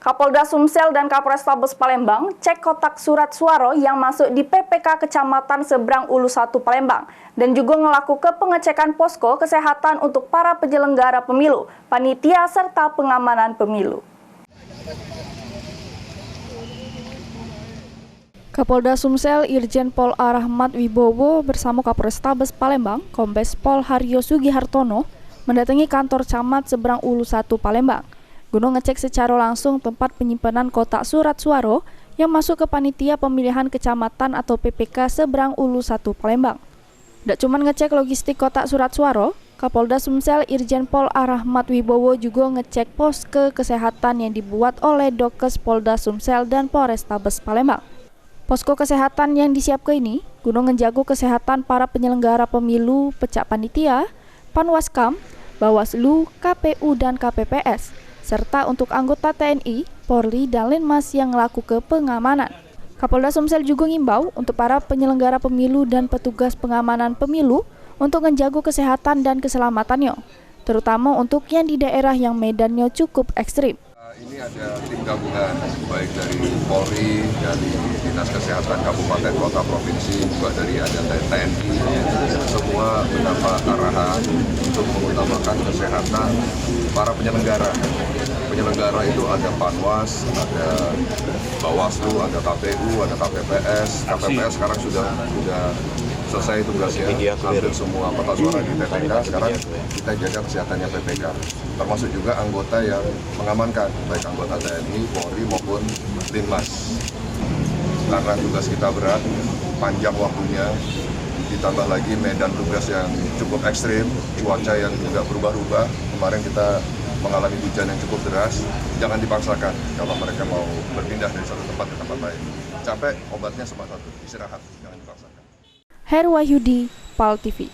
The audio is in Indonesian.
Kapolda Sumsel dan Kapolrestabes Palembang cek kotak surat suara yang masuk di PPK Kecamatan Seberang Ulu 1 Palembang dan juga melakukan pengecekan posko kesehatan untuk para penyelenggara pemilu, panitia serta pengamanan pemilu. Kapolda Sumsel Irjen Pol A. Rahmat Wibowo bersama Kapolrestabes Palembang, Kombes Pol Haryo Sugihartono mendatangi kantor Camat Seberang Ulu 1 Palembang guna ngecek secara langsung tempat penyimpanan kotak surat suara yang masuk ke panitia pemilihan kecamatan atau PPK Seberang Ulu 1 Palembang. Tidak cuma ngecek logistik kotak surat suara, Kapolda Sumsel Irjen Pol A. Rahmat Wibowo juga ngecek posko kesehatan yang dibuat oleh Dokes Polda Sumsel dan Polrestabes Palembang. Posko kesehatan yang disiapkan ini guna menjaga kesehatan para penyelenggara pemilu, pecak panitia, Panwaskam, Bawaslu, KPU dan KPPS, serta untuk anggota TNI, Polri, dan Linmas yang melakukan pengamanan. Kapolda Sumsel juga ngimbau untuk para penyelenggara pemilu dan petugas pengamanan pemilu untuk menjaga kesehatan dan keselamatannya, terutama untuk yang di daerah yang medannya cukup ekstrim. Ini ada tim gabungan, baik dari Polri, dari Dinas Kesehatan Kabupaten Kota Provinsi, juga dari ada TNI, semua mendapat arahan untuk mengutamakan kesehatan para penyelenggara. Penyelenggara itu ada Panwas, ada Bawaslu, ada KPU, ada KPPS. KPPS sekarang sudah selesai tugasnya, hampir semua kotak suara di PPK. Sekarang kita jaga kesehatannya PPK, termasuk juga anggota yang mengamankan, baik anggota TNI, Polri maupun Linmas. Karena tugas kita berat, panjang waktunya, ditambah lagi medan tugas yang cukup ekstrim, cuaca yang juga berubah-ubah. Kemarin kita mengalami hujan yang cukup deras, jangan dipaksakan kalau mereka mau berpindah dari satu tempat ke tempat lain. Capek, obatnya cuma satu, istirahat, jangan dipaksakan. Heru Wahyudi, PAL TV.